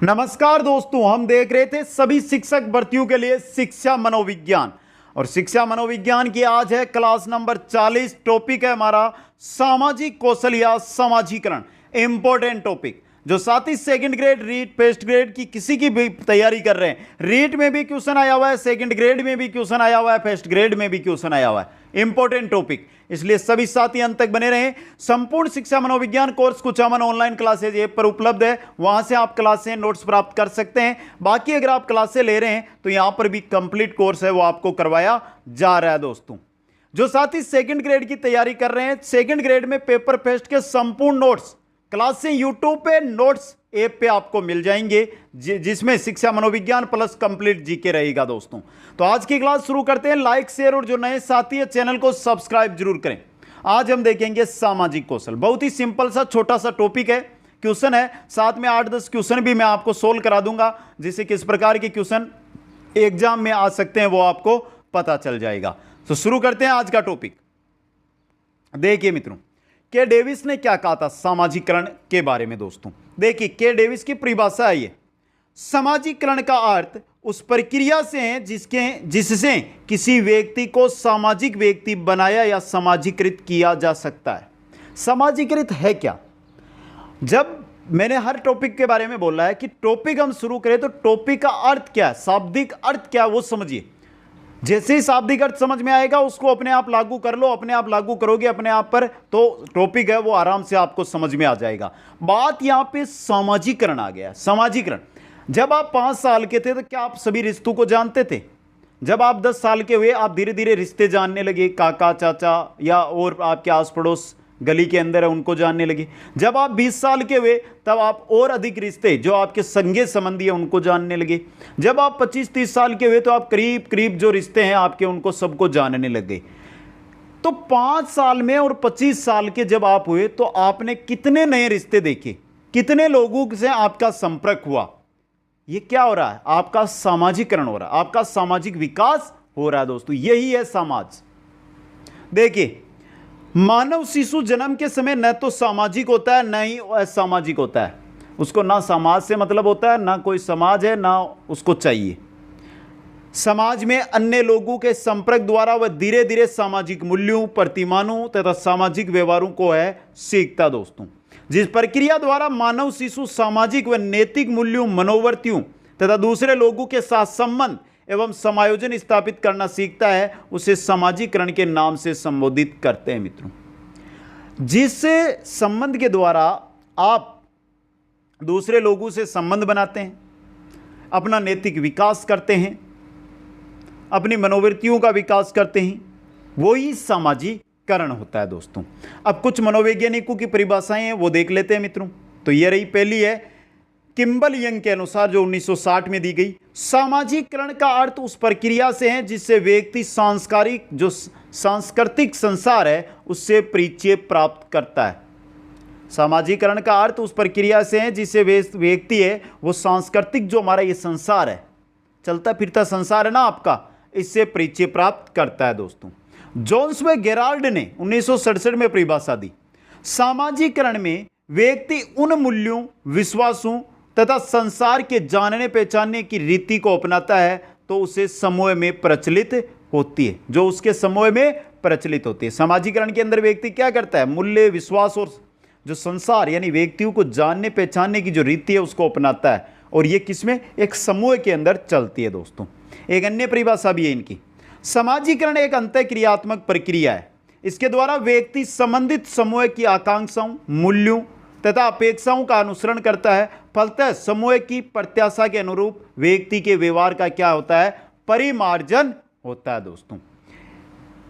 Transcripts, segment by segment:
नमस्कार दोस्तों, हम देख रहे थे सभी शिक्षक भर्तियों के लिए शिक्षा मनोविज्ञान। और शिक्षा मनोविज्ञान की आज है क्लास नंबर 40। टॉपिक है हमारा सामाजिक कौशल या समाजीकरण। इंपॉर्टेंट टॉपिक जो साथ ही second grade, REET, first grade की किसी की भी तैयारी कर रहे हैं। रीट में भी क्वेश्चन आया हुआ है, सेकंड ग्रेड में भी क्वेश्चन आया हुआ है, फर्स्ट ग्रेड में भी क्वेश्चन आया हुआ है। इंपॉर्टेंट टॉपिक, इसलिए सभी साथी अंत तक बने रहें। संपूर्ण शिक्षा मनोविज्ञान course Kuchaman online classes app पर उपलब्ध है, वहां से आप क्लासें नोट्स प्राप्त कर सकते हैं। बाकी अगर आप क्लासें ले रहे हैं तो यहां पर भी कंप्लीट कोर्स है, वो आपको करवाया जा रहा है। दोस्तों जो साथी सेकंड ग्रेड की तैयारी कर रहे हैं, सेकंड ग्रेड में पेपर फेस्ट के संपूर्ण नोट्स क्लासें यूट्यूब पे नोट्स ऐप पे आपको मिल जाएंगे, जिसमें शिक्षा मनोविज्ञान प्लस कंप्लीट जीके रहेगा। दोस्तों तो आज की क्लास शुरू करते हैं। लाइक, शेयर और जो नए साथी है चैनल को सब्सक्राइब जरूर करें। आज हम देखेंगे सामाजिक कौशल। बहुत ही सिंपल सा छोटा सा टॉपिक है, क्वेश्चन है, साथ में 8-10 क्वेश्चन भी मैं आपको सोल्व करा दूंगा, जिससे किस प्रकार के क्वेश्चन एग्जाम में आ सकते हैं वो आपको पता चल जाएगा। तो शुरू करते हैं आज का टॉपिक। देखिए मित्रों, के डेविस ने क्या कहा था सामाजिकरण के बारे में। दोस्तों देखिए, के डेविस की परिभाषा है ये, सामाजिकरण का अर्थ उस प्रक्रिया से है जिससे किसी व्यक्ति को सामाजिक व्यक्ति बनाया या समाजीकृत किया जा सकता है। समाजीकृत है क्या? जब मैंने हर टॉपिक के बारे में बोला है कि टॉपिक हम शुरू करें तो टॉपिक का अर्थ क्या है, शाब्दिक अर्थ क्या है वो समझिए। जैसे ही शाब्दिक अर्थ समझ में आएगा उसको अपने आप लागू कर लो, अपने आप लागू करोगे अपने आप पर, तो टॉपिक है वो आराम से आपको समझ में आ जाएगा। बात यहां पे समाजीकरण आ गया। समाजीकरण, जब आप 5 साल के थे तो क्या आप सभी रिश्तों को जानते थे? जब आप 10 साल के हुए आप धीरे धीरे रिश्ते जानने लगे, काका चाचा या और आपके आस पड़ोस गली के अंदर है उनको जानने लगे। जब आप 20 साल के हुए तब आप और अधिक रिश्ते जो आपके संगे संबंधी है उनको जानने लगे। जब आप 25-30 साल के हुए तो आप करीब करीब जो रिश्ते हैं आपके उनको सबको जानने लगे। तो 5 साल में और 25 साल के जब आप हुए तो आपने कितने नए रिश्ते देखे, कितने लोगों से आपका संपर्क हुआ। ये क्या हो रहा है? आपका सामाजिकरण हो रहा है, आपका सामाजिक विकास हो रहा है। दोस्तों यही है समाज। देखिए, मानव शिशु जन्म के समय न तो सामाजिक होता है न ही असामाजिक होता है। उसको ना समाज से मतलब होता है, ना कोई समाज है, ना उसको चाहिए। समाज में अन्य लोगों के संपर्क द्वारा वह धीरे धीरे सामाजिक मूल्यों, प्रतिमानों तथा सामाजिक व्यवहारों को है सीखता। दोस्तों जिस प्रक्रिया द्वारा मानव शिशु सामाजिक व नैतिक मूल्यों, मनोवृत्तियों तथा दूसरे लोगों के साथ संबंध एवं समायोजन स्थापित करना सीखता है, उसे समाजीकरण के नाम से संबोधित करते हैं। मित्रों, जिस संबंध के द्वारा आप दूसरे लोगों से संबंध बनाते हैं, अपना नैतिक विकास करते हैं, अपनी मनोवृत्तियों का विकास करते हैं, वो ही समाजीकरण होता है। दोस्तों अब कुछ मनोवैज्ञानिकों की परिभाषाएं हैं वो देख लेते हैं मित्रों। तो ये रही पहली है, किम्बल यंग के अनुसार जो 1960 में दी गई, सामाजिकरण का अर्थ उस प्रक्रिया से है जिससे व्यक्ति सांस्कृतिक संसार है उससे परिचय प्राप्त करता है। सामाजिकरण का अर्थ उस प्रक्रिया से है जिससे व्यक्ति है वो सांस्कृतिक जो हमारा ये संसार है, चलता फिरता संसार है ना आपका, इससे परिचय प्राप्त करता है। दोस्तों जोन्स व गेराल्ड ने 1967 में परिभाषा दी, सामाजिकरण में व्यक्ति उन मूल्यों, विश्वासों तथा संसार के जानने पहचानने की रीति को अपनाता है तो उसे समूह में प्रचलित होती है, जो उसके समूह में प्रचलित होती है। समाजीकरण के अंदर व्यक्ति क्या करता है? मूल्य, विश्वास और जो संसार यानी व्यक्तियों को जानने पहचानने की जो रीति है उसको अपनाता है, और ये किसमें? एक समूह के अंदर चलती है। दोस्तों एक अन्य परिभाषा भी है इनकी, समाजीकरण एक अंतःक्रियात्मक प्रक्रिया है। इसके द्वारा व्यक्ति संबंधित समूह की आकांक्षाओं, मूल्यों तथा अपेक्षाओं का अनुसरण करता है। फलतः समूह की प्रत्याशा के अनुरूप व्यक्ति के व्यवहार का क्या होता है? परिमार्जन होता है। दोस्तों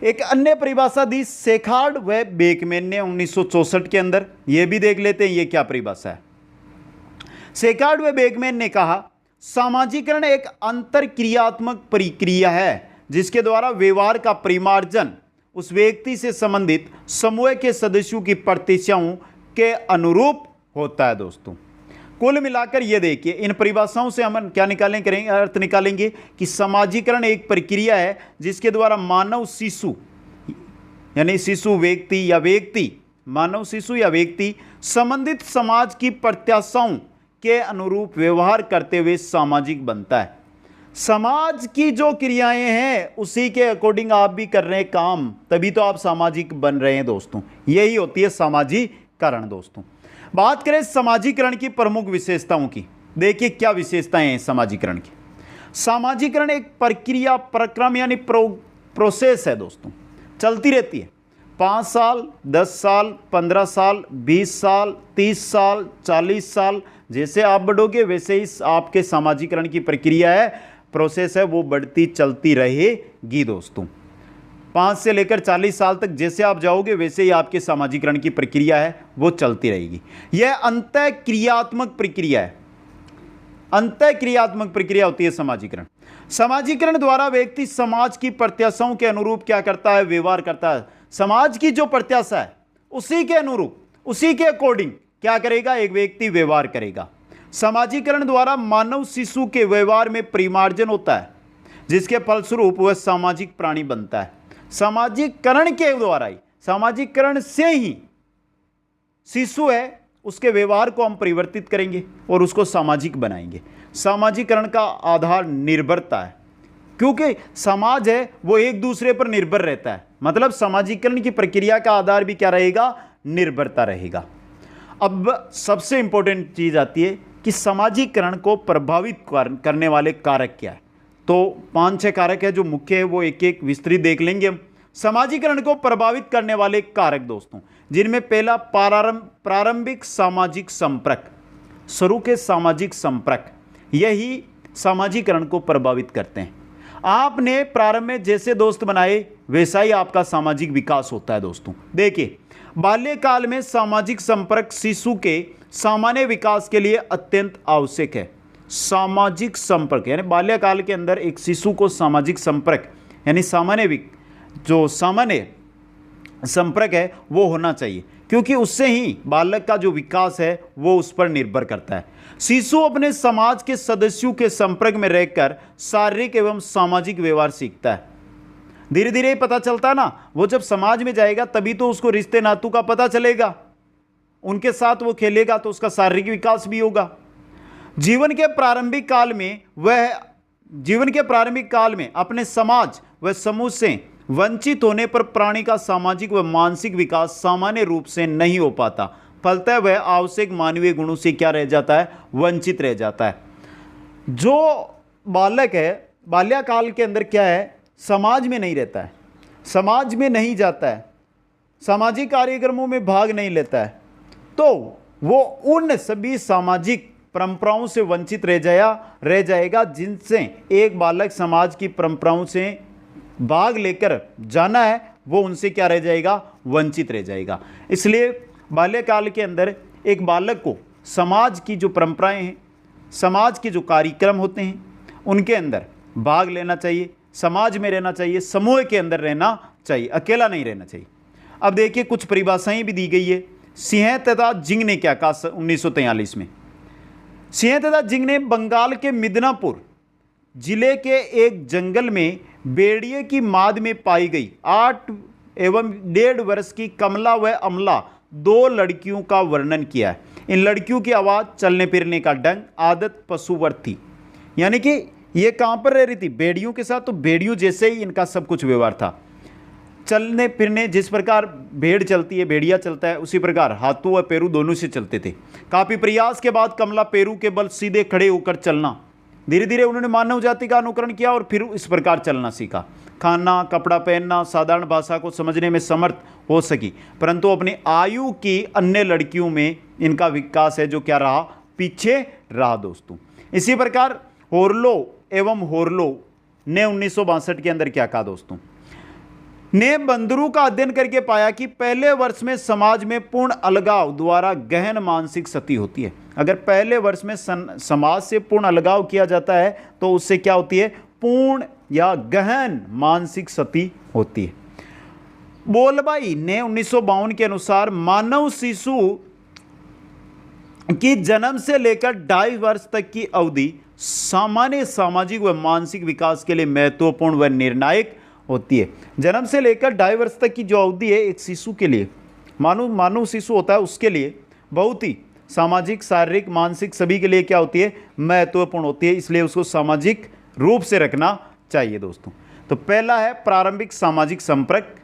एक अन्य परिभाषा दी सेखार्ड व बेकमैन ने 1964 के अंदर, यह भी देख लेते हैं ये क्या परिभाषा है। सेखार्ड व बेकमैन ने कहा, सामाजीकरण एक अंतरक्रियात्मक प्रक्रिया है जिसके द्वारा व्यवहार का परिमार्जन उस व्यक्ति से संबंधित समूह के सदस्यों की प्रत्याशाओं के अनुरूप होता है। दोस्तों कुल मिलाकर ये देखिए, इन परिभाषाओं से हम क्या करेंगे अर्थ निकालेंगे कि समाजीकरण एक प्रक्रिया है जिसके द्वारा मानव शिशु यानी शिशु व्यक्ति या व्यक्ति मानव शिशु या व्यक्ति संबंधित समाज की प्रत्याशाओं के अनुरूप व्यवहार करते हुए सामाजिक बनता है। समाज की जो क्रियाएं हैं उसी के अकॉर्डिंग आप भी कर रहे हैं काम, तभी तो आप सामाजिक बन रहे हैं दोस्तों। यही होती है सामाजिकरण दोस्तों। बात करें सामाजिकरण की प्रमुख विशेषताओं की, देखिए क्या विशेषताएं हैं सामाजिकरण की। सामाजिकरण एक प्रक्रिया, प्रक्रम यानी प्रोसेस है दोस्तों, चलती रहती है। 5 साल, 10 साल, 15 साल, 20 साल, 30 साल, 40 साल, जैसे आप बढ़ोगे वैसे ही आपके सामाजिकरण की प्रक्रिया है, प्रोसेस है, वो बढ़ती चलती रहेगी दोस्तों। 5 से लेकर 40 साल तक जैसे आप जाओगे वैसे ही आपके सामाजिकरण की प्रक्रिया है वो चलती रहेगी। यह अंतः क्रियात्मक प्रक्रिया है, अंतः क्रियात्मक प्रक्रिया होती है सामाजिकरण। सामाजिकरण द्वारा व्यक्ति समाज की प्रत्याशाओं के अनुरूप क्या करता है, व्यवहार करता है। समाज की जो प्रत्याशा है उसी के अनुरूप, उसी के अकॉर्डिंग क्या करेगा, एक व्यक्ति व्यवहार करेगा। सामाजिकरण द्वारा मानव शिशु के व्यवहार में परिमार्जन होता है, जिसके फलस्वरूप वह सामाजिक प्राणी बनता है। सामाजिकरण के द्वारा ही, सामाजिकरण से ही शिशु है उसके व्यवहार को हम परिवर्तित करेंगे और उसको सामाजिक बनाएंगे। सामाजिकरण का आधार निर्भरता है, क्योंकि समाज है वो एक दूसरे पर निर्भर रहता है, मतलब सामाजिकरण की प्रक्रिया का आधार भी क्या रहेगा, निर्भरता रहेगा। अब सबसे इंपॉर्टेंट चीज आती है कि सामाजिकरण को प्रभावित करने वाले कारक क्या है। तो 5-6 कारक है जो मुख्य है, वो एक एक विस्तृत देख लेंगे हम। सामाजिकरण को प्रभावित करने वाले कारक दोस्तों, जिनमें पहला प्रारंभिक सामाजिक संपर्क, शुरू के सामाजिक संपर्क, यही सामाजिकरण को प्रभावित करते हैं। आपने प्रारंभ में जैसे दोस्त बनाए वैसा ही आपका सामाजिक विकास होता है दोस्तों। देखिए, बाल्यकाल में सामाजिक संपर्क शिशु के सामान्य विकास के लिए अत्यंत आवश्यक है। सामाजिक संपर्क यानी बाल्यकाल के अंदर एक शिशु को सामाजिक संपर्क यानी जो सामान्य संपर्क है वो होना चाहिए, क्योंकि उससे ही बालक का जो विकास है वो उस पर निर्भर करता है। शिशु अपने समाज के सदस्यों के संपर्क में रहकर शारीरिक एवं सामाजिक व्यवहार सीखता है। धीरे धीरे पता चलता है ना, वो जब समाज में जाएगा तभी तो उसको रिश्ते नातों का पता चलेगा, उनके साथ वो खेलेगा तो उसका शारीरिक विकास भी होगा। जीवन के प्रारंभिक काल में अपने समाज व समूह से वंचित होने पर प्राणी का सामाजिक व मानसिक विकास सामान्य रूप से नहीं हो पाता, फलतः वह आवश्यक मानवीय गुणों से क्या रह जाता है, वंचित रह जाता है। जो बालक है बाल्यकाल के अंदर क्या है, समाज में नहीं रहता है, समाज में नहीं जाता है, सामाजिक कार्यक्रमों में भाग नहीं लेता है, तो वो उन सभी सामाजिक परंपराओं से वंचित रह जाएगा जिनसे एक बालक समाज की परंपराओं से भाग लेकर जाना है, वो उनसे क्या रह जाएगा, वंचित रह जाएगा। इसलिए बाल्यकाल के अंदर एक बालक को समाज की जो परंपराएं हैं, समाज के जो कार्यक्रम होते हैं उनके अंदर भाग लेना चाहिए, समाज में रहना चाहिए, समूह के अंदर रहना चाहिए, अकेला नहीं रहना चाहिए। अब देखिए कुछ परिभाषाएं भी दी गई है। सिंह तथा जिंग ने क्या कहा 1943 में। सिंह तथा जिंग ने बंगाल के मिदनापुर जिले के एक जंगल में भेड़िए की माद में पाई गई 8 एवं 1.5 वर्ष की कमला व अमला 2 लड़कियों का वर्णन किया है। इन लड़कियों की आवाज़, चलने फिरने का ढंग, आदत पशुवत थी, यानी कि ये कहाँ पर रह रही थी, भेड़ियों के साथ, तो भेड़ियों जैसे ही इनका सब कुछ व्यवहार था। चलने फिरने, जिस प्रकार भेड़ चलती है, भेड़िया चलता है, उसी प्रकार हाथों व पैरों दोनों से चलते थे। काफ़ी प्रयास के बाद कमला पैरों के बल सीधे खड़े होकर चलना, धीरे धीरे उन्होंने मानव जाति का अनुकरण किया और फिर इस प्रकार चलना सीखा। खाना, कपड़ा पहनना, साधारण भाषा को समझने में समर्थ हो सकी, परंतु अपनी आयु की अन्य लड़कियों में इनका विकास है जो क्या रहा, पीछे रहा दोस्तों। इसी प्रकार होरलो एवं होरलो ने 1962 के अंदर क्या कहा दोस्तों, ने बंदरों का अध्ययन करके पाया कि पहले वर्ष में समाज में पूर्ण अलगाव द्वारा गहन मानसिक क्षति होती है। अगर पहले वर्ष में समाज से पूर्ण अलगाव किया जाता है तो उससे क्या होती है, पूर्ण या गहन मानसिक क्षति होती है। बोलबाई ने 1952 के अनुसार मानव शिशु की जन्म से लेकर 2.5 वर्ष तक की अवधि सामान्य सामाजिक व मानसिक विकास के लिए महत्वपूर्ण व निर्णायक होती है। जन्म से लेकर 2.5 वर्ष तक की जो अवधि है एक शिशु के लिए, मानव शिशु होता है, उसके लिए बहुत ही सामाजिक, शारीरिक, मानसिक सभी के लिए क्या होती है, महत्वपूर्ण होती है, इसलिए उसको सामाजिक रूप से रखना चाहिए दोस्तों। तो पहला है प्रारंभिक सामाजिक संपर्क,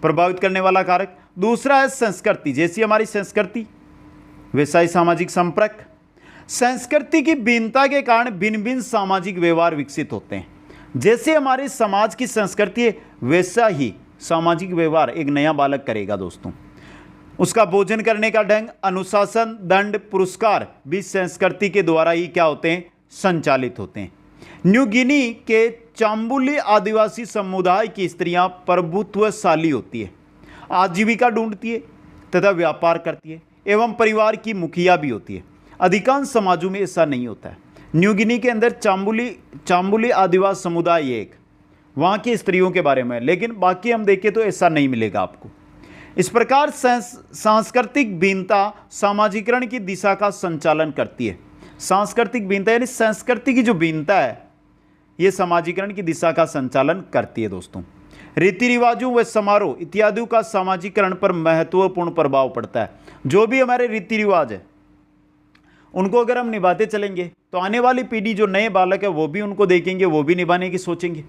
प्रभावित करने वाला कारक। दूसरा है संस्कृति, जैसी हमारी संस्कृति वैसा ही सामाजिक संपर्क। संस्कृति की भिन्नता के कारण भिन्न भिन्न सामाजिक व्यवहार विकसित होते हैं। जैसे हमारे समाज की संस्कृति है वैसा ही सामाजिक व्यवहार एक नया बालक करेगा दोस्तों। उसका भोजन करने का ढंग, अनुशासन, दंड, पुरस्कार भी संस्कृति के द्वारा ही क्या होते हैं, संचालित होते हैं। न्यू गिनी के चाम्बुली आदिवासी समुदाय की स्त्रियां प्रभुत्वशाली होती है, आजीविका ढूंढती है तथा व्यापार करती है एवं परिवार की मुखिया भी होती है। अधिकांश समाजों में ऐसा नहीं होता है। न्यू गिनी के अंदर चाम्बुली आदिवासी समुदाय एक वहाँ की स्त्रियों के बारे में, लेकिन बाकी हम देखें तो ऐसा नहीं मिलेगा आपको। इस प्रकार सांस्कृतिक भिन्नता सामाजिकरण की दिशा का संचालन करती है। सांस्कृतिक भिन्नता यानी संस्कृति की जो भिन्नता है ये सामाजिकरण की दिशा का संचालन करती है दोस्तों। रीति रिवाजों व समारोह इत्यादि का सामाजिकरण पर महत्वपूर्ण प्रभाव पड़ता है। जो भी हमारे रीति रिवाज है उनको अगर हम निभाते चलेंगे तो आने वाली पीढ़ी जो नए बालक है वो भी उनको देखेंगे, वो भी निभाने की सोचेंगे।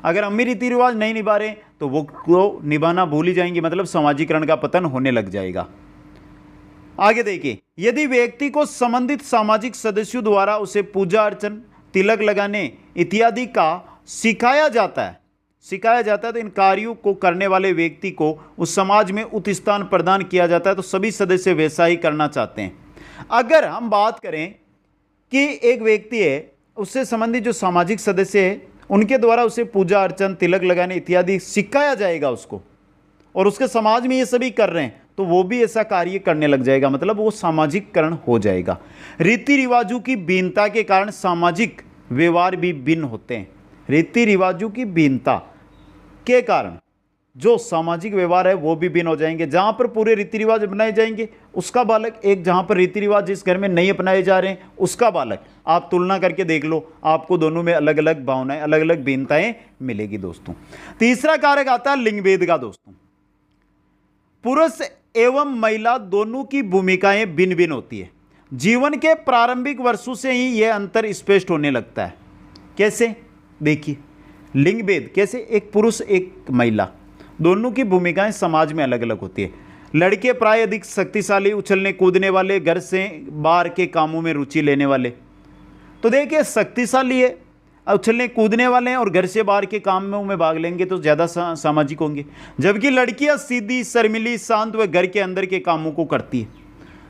अगर हम भी रीति रिवाज नहीं निभा रहे तो वो को निभाना भूल ही जाएंगे, मतलब सामाजिकरण का पतन होने लग जाएगा। आगे देखिए, यदि व्यक्ति को संबंधित सामाजिक सदस्यों द्वारा उसे पूजा अर्चन, तिलक लगाने इत्यादि का सिखाया जाता है तो इन कार्यों को करने वाले व्यक्ति को उस समाज में उच्च स्थान प्रदान किया जाता है, तो सभी सदस्य वैसा ही करना चाहते हैं। अगर हम बात करें कि एक व्यक्ति है, उससे संबंधित जो सामाजिक सदस्य है उनके द्वारा उसे पूजा अर्चन, तिलक लगाने इत्यादि सिखाया जाएगा उसको, और उसके समाज में ये सभी कर रहे हैं तो वो भी ऐसा कार्य करने लग जाएगा, मतलब वो सामाजिकरण हो जाएगा। रीति रिवाजों की भिन्नता के कारण सामाजिक व्यवहार भी भिन्न होते हैं। रीति रिवाजों की भिन्नता के कारण जो सामाजिक व्यवहार है वो भी भिन्न हो जाएंगे। जहाँ पर पूरे रीति रिवाज अपनाए जाएंगे उसका बालक एक, जहाँ पर रीति रिवाज जिस घर में नहीं अपनाए जा रहे हैं उसका बालक, आप तुलना करके देख लो, आपको दोनों में अलग अलग भावनाएं, अलग अलग भिन्नताएं मिलेगी दोस्तों। तीसरा कारक आता है लिंग भेद का दोस्तों। पुरुष एवं महिला दोनों की भूमिकाएं भिन्न भिन्न होती है। जीवन के प्रारंभिक वर्षों से ही यह अंतर स्पष्ट होने लगता है। कैसे, देखिए लिंग भेद कैसे, एक पुरुष एक महिला दोनों की भूमिकाएं समाज में अलग अलग होती है। लड़के प्राय अधिक शक्तिशाली, उछलने कूदने वाले, घर से बाहर के कामों में रुचि लेने वाले। तो देखिए शक्तिशाली है, उछलने कूदने वाले हैं और घर से बाहर के कामों में भाग लेंगे तो ज़्यादा सामाजिक होंगे। जबकि लड़कियां सीधी, शर्मिली, शांत व घर के अंदर के कामों को करती है,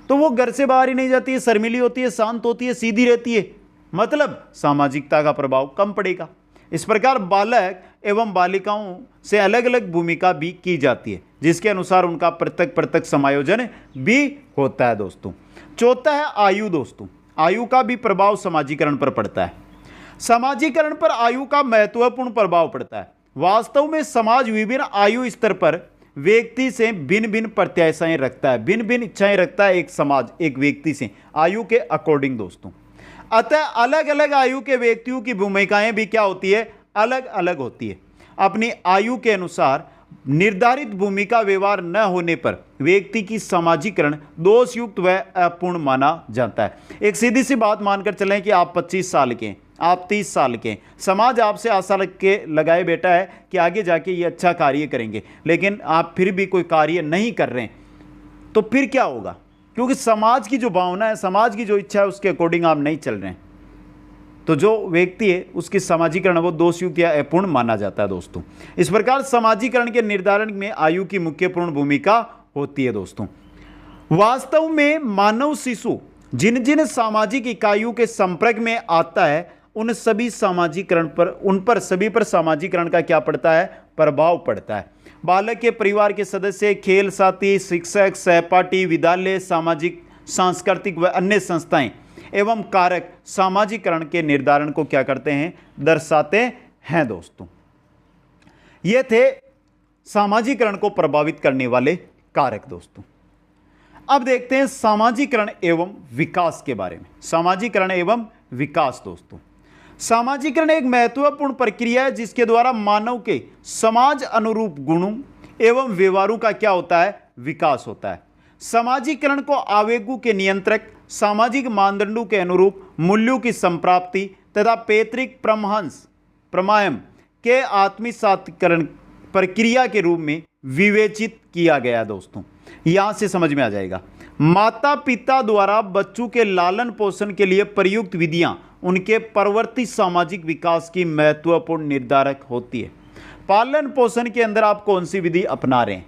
तो वो घर से बाहर ही नहीं जाती है, शर्मिली होती है, शांत होती है, सीधी रहती है, मतलब सामाजिकता का प्रभाव कम पड़ेगा। इस प्रकार बालक एवं बालिकाओं से अलग अलग भूमिका भी की जाती है, जिसके अनुसार उनका पृथक पृथक समायोजन भी होता है दोस्तों। चौथा है आयु दोस्तों। आयु का भी प्रभाव समाजीकरण पर पड़ता है। समाजीकरण पर आयु का महत्वपूर्ण प्रभाव पड़ता है। वास्तव में समाज विभिन्न आयु स्तर पर व्यक्ति से भिन्न भिन्न प्रत्याशाएं रखता है, भिन्न भिन्न इच्छाएं रखता है एक समाज, एक व्यक्ति से आयु के अकॉर्डिंग दोस्तों। अतः अलग अलग आयु के व्यक्तियों की भूमिकाएं भी क्या होती है, अलग अलग होती है। अपनी आयु के अनुसार निर्धारित भूमिका व्यवहार न होने पर व्यक्ति की समाजीकरण दोषयुक्त व अपूर्ण माना जाता है। एक सीधी सी बात मानकर चलें कि आप 25 साल के हैं, आप 30 साल के हैं, समाज आपसे आशा रख के लगाए बैठा है कि आगे जाके ये अच्छा कार्य करेंगे, लेकिन आप फिर भी कोई कार्य नहीं कर रहे हैं, तो फिर क्या होगा? क्योंकि समाज की जो भावना है, समाज की जो इच्छा है, उसके अकॉर्डिंग आप नहीं चल रहे हैं, तो जो व्यक्ति है उसकी समाजीकरण वो दोषयुक्त या अपूर्ण माना जाता है दोस्तों। इस प्रकार समाजीकरण के निर्धारण में आयु की मुख्यपूर्ण भूमिका होती है दोस्तों। वास्तव में मानव शिशु जिन जिन सामाजिक इकाइयों के संपर्क में आता है उन सभी सामाजीकरण पर, उन पर सभी पर सामाजीकरण का क्या पड़ता है, प्रभाव पड़ता है। बालक के परिवार के सदस्य, खेल साथी, शिक्षक, सहपाठी, विद्यालय, सामाजिक, सांस्कृतिक व अन्य संस्थाएं एवं कारक सामाजीकरण के निर्धारण को क्या करते हैं, दर्शाते हैं दोस्तों। ये थे सामाजीकरण को प्रभावित करने वाले कारक दोस्तों। अब देखते हैं सामाजीकरण एवं विकास के बारे में। सामाजीकरण एवं विकास दोस्तों, सामाजीकरण एक महत्वपूर्ण प्रक्रिया है जिसके द्वारा मानव के समाज अनुरूप गुणों एवं व्यवहारों का क्या होता है, विकास होता है। समाजीकरण को आवेगों के नियंत्रक, सामाजिक मानदंडों के अनुरूप मूल्यों की संप्राप्ति तथा पैतृक प्रमायम के आत्मसातीकरण प्रक्रिया के रूप में विवेचित किया गया। दोस्तों यहां से समझ में आ जाएगा, माता पिता द्वारा बच्चों के लालन पोषण के लिए प्रयुक्त विधियां उनके परवर्ती सामाजिक विकास की महत्वपूर्ण निर्धारक होती है। पालन पोषण के अंदर आप कौन सी विधि अपना रहे हैं,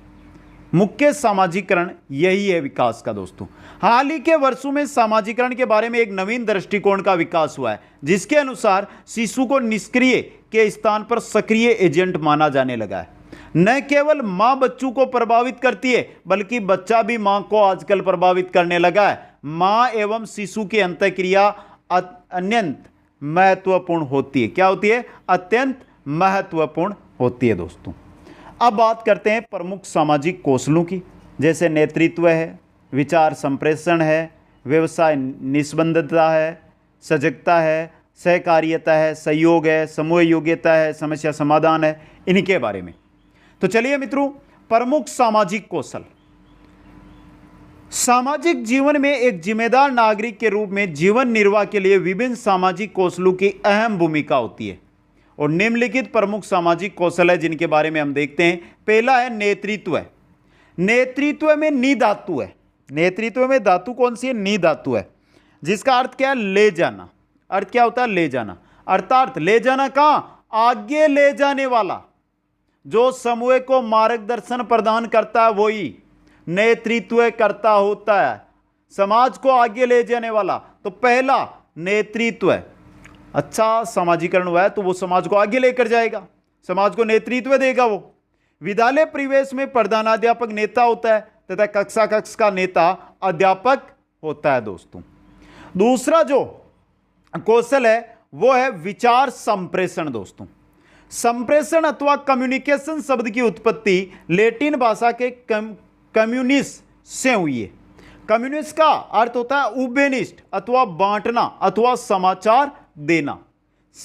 मुख्य सामाजिकरण यही है विकास का। दोस्तों हाल ही के वर्षों में सामाजिकरण के बारे में एक नवीन दृष्टिकोण का विकास हुआ है, जिसके अनुसार शिशु को निष्क्रिय के स्थान पर सक्रिय एजेंट माना जाने लगा है। न केवल मां बच्चों को प्रभावित करती है, बल्कि बच्चा भी मां को आजकल प्रभावित करने लगा है। मां एवं शिशु की अंतःक्रिया अत्यंत महत्वपूर्ण होती है। क्या होती है? अत्यंत महत्वपूर्ण होती है। दोस्तों अब बात करते हैं प्रमुख सामाजिक कौशलों की, जैसे नेतृत्व है, विचार संप्रेषण है, व्यवसाय निष्पक्षता है, सजगता है, सहकारिता है, सहयोग है, समूह योग्यता है, समस्या समाधान है, इनके बारे में। तो चलिए मित्रों, प्रमुख सामाजिक कौशल। सामाजिक जीवन में एक जिम्मेदार नागरिक के रूप में जीवन निर्वाह के लिए विभिन्न सामाजिक कौशलों की अहम भूमिका होती है और निम्नलिखित प्रमुख सामाजिक कौशल है जिनके बारे में हम देखते हैं। पहला है नेतृत्व। नेतृत्व में नी धातु है। नेतृत्व में धातु कौन सी है? नी धातु है, जिसका अर्थ क्या है? ले जाना। अर्थ क्या होता है? ले जाना। अर्थात ले जाना कहां? आगे ले जाने वाला, जो समूह को मार्गदर्शन प्रदान करता है वही नेतृत्व करता होता है, समाज को आगे ले जाने वाला। तो पहला नेतृत्व है। अच्छा सामाजिकरण हुआ है तो वो समाज को आगे लेकर जाएगा, समाज को नेतृत्व देगा। वो विद्यालय परिवेश में प्रधानाध्यापक नेता होता है तथा कक्षा कक्ष का नेता अध्यापक होता है। दोस्तों दूसरा जो कौशल है वो है विचार संप्रेषण। दोस्तों संप्रेषण अथवा कम्युनिकेशन शब्द की उत्पत्ति लैटिन भाषा के कम्युनिस से हुई है। कम्युनिस्ट का अर्थ होता है उबेनिस्ट अथवा बांटना अथवा समाचार देना,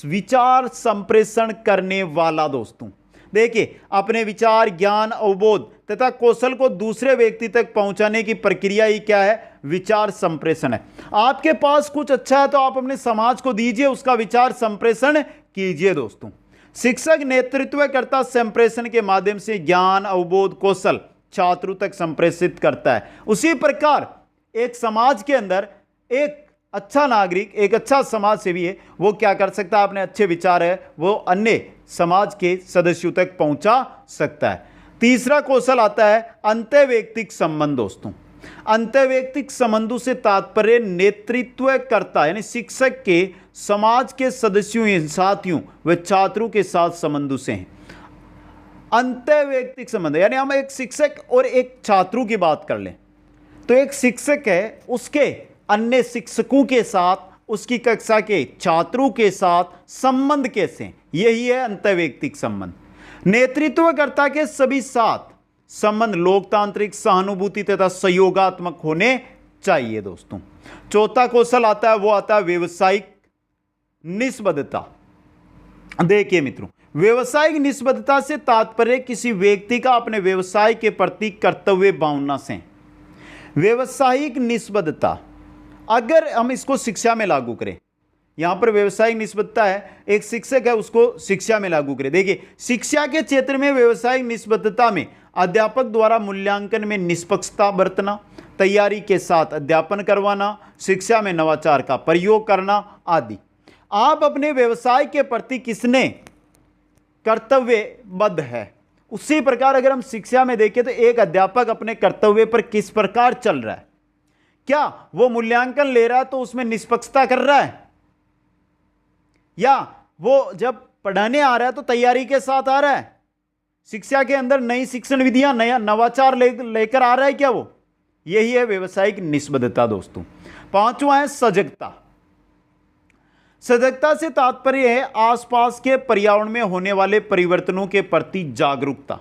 विचार संप्रेषण करने वाला। दोस्तों देखिए, अपने विचार, ज्ञान, अवबोध तथा कौशल को दूसरे व्यक्ति तक पहुंचाने की प्रक्रिया ही क्या है? विचार संप्रेषण है। आपके पास कुछ अच्छा है तो आप अपने समाज को दीजिए, उसका विचार संप्रेषण कीजिए। दोस्तों शिक्षक नेतृत्वकर्ता संप्रेषण के माध्यम से ज्ञान, अवबोध, कौशल छात्रों तक संप्रेषित करता है। उसी प्रकार एक समाज के अंदर एक अच्छा नागरिक, एक अच्छा समाज सेवी है, वो क्या कर सकता है? अपने अच्छे विचार है वो अन्य समाज के सदस्यों तक पहुंचा सकता है। तीसरा कौशल आता है अंतर्वैयक्तिक संबंध। दोस्तों अंतर्वैयक्तिक संबंधों से तात्पर्य नेतृत्व करता यानी शिक्षक के समाज के सदस्यों, साथियों व छात्रों के साथ संबंधों से हैं। अंतर्वैयक्तिक संबंध यानी हम एक शिक्षक और एक छात्रों की बात कर लें तो एक शिक्षक है, उसके अन्य शिक्षकों के साथ, उसकी कक्षा के छात्रों के साथ संबंध कैसे हैं, यही है अंतर्वैयक्तिक संबंध। नेतृत्वकर्ता के सभी साथ संबंध लोकतांत्रिक, सहानुभूति तथा सहयोगात्मक होने चाहिए। दोस्तों चौथा कौशल आता है वो आता है व्यवसायिक निष्पक्षता। देखिए मित्रों, व्यवसायिक निष्पक्षता से तात्पर्य किसी व्यक्ति का अपने व्यवसाय के प्रति कर्तव्य भावना से। व्यवसायिक निष्पक्षता अगर हम इसको शिक्षा में लागू करें, यहां पर व्यवसायिक निष्पक्षता है, एक शिक्षक है उसको शिक्षा में लागू करें। देखिए शिक्षा के क्षेत्र में व्यवसायिक निष्पक्षता में अध्यापक द्वारा मूल्यांकन में निष्पक्षता बरतना, तैयारी के साथ अध्यापन करवाना, शिक्षा में नवाचार का प्रयोग करना आदि। आप अपने व्यवसाय के प्रति किसने कर्तव्यबद्ध है, उसी प्रकार अगर हम शिक्षा में देखें तो एक अध्यापक अपने कर्तव्य पर किस प्रकार चल रहा है। क्या वो मूल्यांकन ले रहा है तो उसमें निष्पक्षता कर रहा है, या वो जब पढ़ाने आ रहा है तो तैयारी के साथ आ रहा है, शिक्षा के अंदर नई शिक्षण विधियां, नया नवाचार लेकर आ रहा है क्या वो? यही है व्यवसायिक निष्पक्षता। दोस्तों पांचवा है सजगता। सजगता से तात्पर्य है आसपास के पर्यावरण में होने वाले परिवर्तनों के प्रति जागरूकता।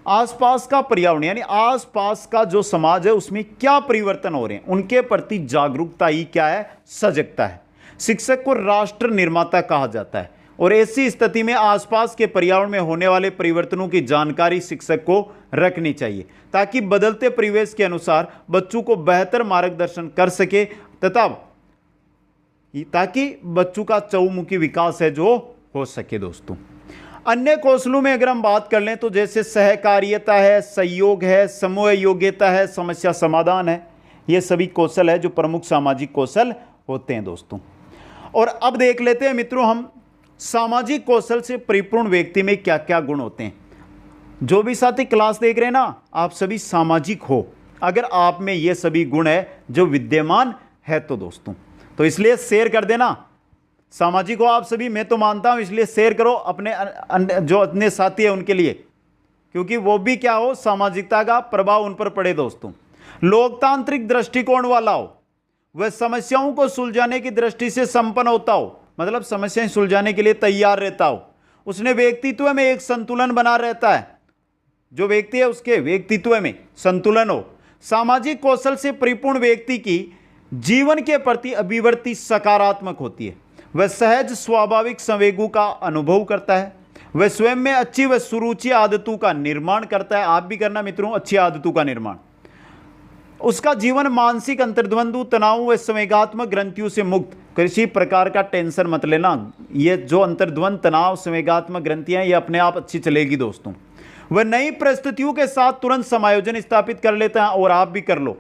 आसपास का पर्यावरण यानी आसपास का जो समाज है उसमें क्या परिवर्तन हो रहे हैं उनके प्रति जागरूकता ही क्या है? सजगता है। शिक्षक को राष्ट्र निर्माता कहा जाता है। और ऐसी स्थिति में आसपास के पर्यावरण में होने वाले परिवर्तनों की जानकारी शिक्षक को रखनी चाहिए ताकि बदलते परिवेश के अनुसार बच्चों को बेहतर मार्गदर्शन कर सके तथा ताकि बच्चों का चहुमुखी विकास है जो हो सके। दोस्तों, अन्य कौशलों में अगर हम बात कर लें तो जैसे सहकार्यता है, सहयोग है, समूह योग्यता है, समस्या समाधान है, ये सभी कौशल है जो प्रमुख सामाजिक कौशल होते हैं। दोस्तों, और अब देख लेते हैं मित्रों हम सामाजिक कौशल से परिपूर्ण व्यक्ति में क्या क्या गुण होते हैं। जो भी साथी क्लास देख रहे हैं ना, आप सभी सामाजिक हो, अगर आप में ये सभी गुण है जो विद्यमान है तो दोस्तों, तो इसलिए शेयर कर देना। सामाजिक हो आप सभी, मैं तो मानता हूं, इसलिए शेयर करो अपने जो अन्य साथी है उनके लिए, क्योंकि वो भी क्या हो, सामाजिकता का प्रभाव उन पर पड़े। दोस्तों, लोकतांत्रिक दृष्टिकोण वाला हो, वह समस्याओं को सुलझाने की दृष्टि से संपन्न होता हो, मतलब समस्याएं सुलझाने के लिए तैयार रहता हो, उसने व्यक्तित्व में एक संतुलन बना रहता है, जो व्यक्ति है उसके व्यक्तित्व में संतुलन हो। सामाजिक कौशल से परिपूर्ण व्यक्ति की जीवन के प्रति अभिवृत्ति सकारात्मक होती है, वह सहज स्वाभाविक संवेगों का अनुभव करता है, वह स्वयं में अच्छी व सुरुचि आदतों का निर्माण करता है। आप भी करना मित्रों अच्छी आदतों का निर्माण। उसका जीवन मानसिक अंतर्द्वंद, तनाव व संवेगात्मक ग्रंथियों से मुक्त, किसी प्रकार का टेंशन मत लेना, ये जो अंतर्द्वंद, तनाव, संवेगात्मक ग्रंथियां ये अपने आप अच्छी चलेगी। दोस्तों, वह नई परिस्थितियों के साथ तुरंत समायोजन स्थापित कर लेता है, और आप भी कर लो।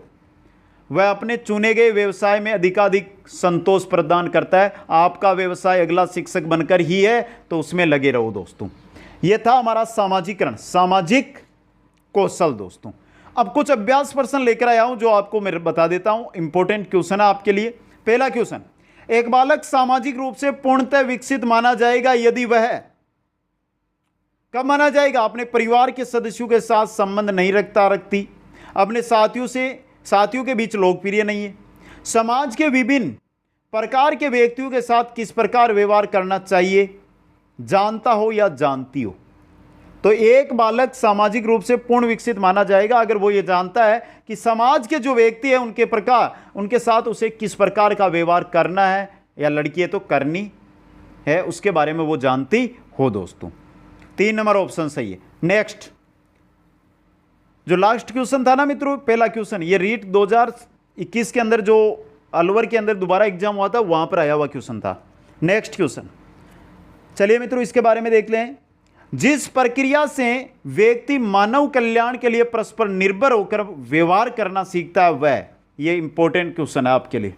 वह अपने चुने गए व्यवसाय में अधिकाधिक संतोष प्रदान करता है। आपका व्यवसाय अगला शिक्षक बनकर ही है तो उसमें लगे रहो। दोस्तों, यह था हमारा सामाजिकरण, सामाजिक कौशल। दोस्तों, अब कुछ अभ्यास प्रश्न लेकर आया हूं जो आपको मैं बता देता हूं, इंपॉर्टेंट क्वेश्चन है आपके लिए। पहला क्वेश्चन, एक बालक सामाजिक रूप से पूर्णतः विकसित माना जाएगा यदि वह कब माना जाएगा? अपने परिवार के सदस्यों के साथ संबंध नहीं रखती, अपने साथियों के बीच लोकप्रिय नहीं है, समाज के विभिन्न प्रकार के व्यक्तियों के साथ किस प्रकार व्यवहार करना चाहिए जानता हो या जानती हो। तो एक बालक सामाजिक रूप से पूर्ण विकसित माना जाएगा अगर वो ये जानता है कि समाज के जो व्यक्ति है उनके साथ उसे किस प्रकार का व्यवहार करना है, या लड़की है तो करनी है, उसके बारे में वो जानती हो। दोस्तों, 3 नंबर ऑप्शन सही है। नेक्स्ट, जो लास्ट क्वेश्चन था ना मित्रों, पहला क्वेश्चन, ये रीट 2021 के अंदर जो अलवर के अंदर दोबारा एग्जाम हुआ था वहां पर आया हुआ क्वेश्चन था। नेक्स्ट क्वेश्चन, चलिए मित्रों इसके बारे में देख लें। जिस प्रक्रिया से व्यक्ति मानव कल्याण के लिए परस्पर निर्भर होकर व्यवहार करना सीखता है वह, ये इंपॉर्टेंट क्वेश्चन है आपके लिए,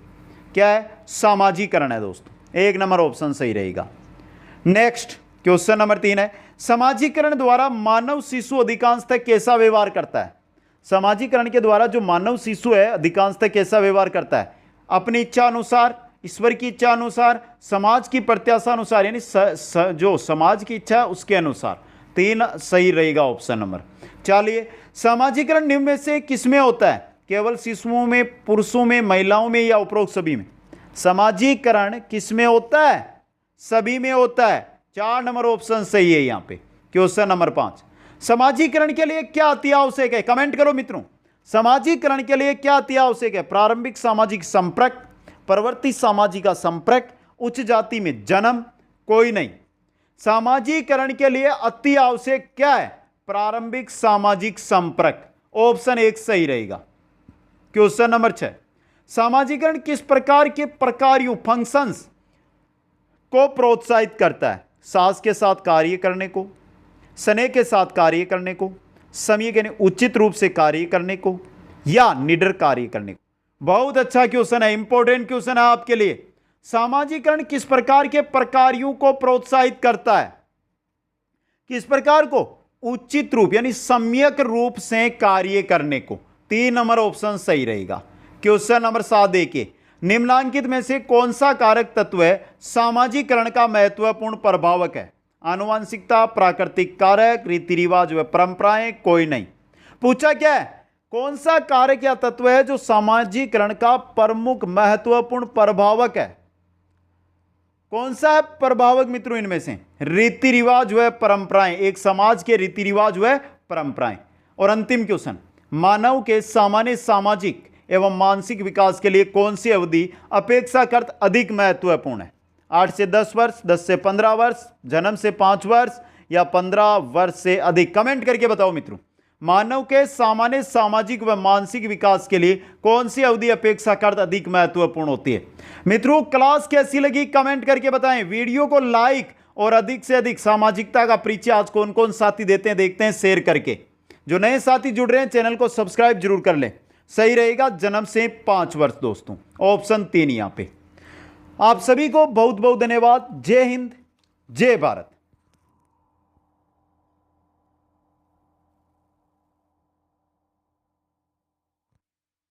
क्या है? सामाजिकरण है। दोस्तों, 1 नंबर ऑप्शन सही रहेगा। नेक्स्ट क्वेश्चन नंबर 3 है, समाजीकरण द्वारा मानव शिशु अधिकांशतः कैसा व्यवहार करता है? समाजीकरण के द्वारा जो मानव शिशु है अधिकांशतः कैसा व्यवहार करता है? अपनी इच्छा अनुसार, ईश्वर की इच्छा अनुसार, समाज की प्रत्याशा अनुसार, यानी जो समाज की इच्छा है उसके अनुसार। 3 सही रहेगा ऑप्शन नंबर। चलिए, समाजीकरण निम्न में से किसमें होता है? केवल शिशुओं में, पुरुषों में, महिलाओं में, या उपरोक्त सभी में? समाजीकरण किसमें होता है? सभी में होता है। 4 नंबर ऑप्शन सही है यहाँ पे। क्वेश्चन नंबर 5, समाजीकरण के लिए क्या अति आवश्यक है? कमेंट करो मित्रों, समाजीकरण के लिए क्या अति आवश्यक है? प्रारंभिक सामाजिक संपर्क, प्रवर्ती सामाजिक का संपर्क, उच्च जाति में जन्म, कोई नहीं। सामाजीकरण के लिए अति आवश्यक क्या है? प्रारंभिक सामाजिक संपर्क। ऑप्शन 1 सही रहेगा। क्वेश्चन नंबर 6, सामाजीकरण किस प्रकार के प्रकारों, फंक्शंस को प्रोत्साहित करता है? सास के साथ कार्य करने को, स्नेह के साथ कार्य करने को, समय के उचित रूप से कार्य करने को, या निडर कार्य करने को? बहुत अच्छा क्वेश्चन है, इंपॉर्टेंट क्वेश्चन है आपके लिए। सामाजीकरण किस प्रकार के प्रकारों को प्रोत्साहित करता है? किस प्रकार को? उचित रूप यानी सम्यक रूप से कार्य करने को। 3 नंबर ऑप्शन सही रहेगा। क्वेश्चन नंबर 7 देखिए, निम्नलिखित में से कौन सा कारक तत्व है सामाजीकरण का महत्वपूर्ण प्रभावक है? आनुवंशिकता, प्राकृतिक कारक, रीति रिवाज व परंपराएं, कोई नहीं। पूछा क्या है? कौन सा कारक या तत्व है जो सामाजीकरण का प्रमुख महत्वपूर्ण प्रभावक है? कौन सा है प्रभावक मित्रों इनमें से? रीति रिवाज व परंपराएं, एक समाज के रीति रिवाज व परंपराएं। और अंतिम क्वेश्चन, मानव के सामान्य सामाजिक एवं मानसिक विकास के लिए कौन सी अवधि अपेक्षाकृत अधिक महत्वपूर्ण है? 8 से 10 वर्ष, 10 से 15 वर्ष, जन्म से 5 वर्ष या 15 वर्ष से अधिक। कमेंट करके बताओ मित्रों, मानव के सामान्य सामाजिक व मानसिक विकास के लिए कौन सी अवधि अपेक्षाकृत अधिक महत्वपूर्ण होती है। मित्रों क्लास कैसी लगी कमेंट करके बताएं, वीडियो को लाइक और अधिक से अधिक सामाजिकता का परिचय आज कौन कौन साथी देते हैं देखते हैं शेयर करके। जो नए साथी जुड़ रहे हैं चैनल को सब्सक्राइब जरूर कर लें। सही रहेगा जन्म से 5 वर्ष दोस्तों, ऑप्शन 3 यहां पे। आप सभी को बहुत बहुत धन्यवाद। जय हिंद, जय भारत।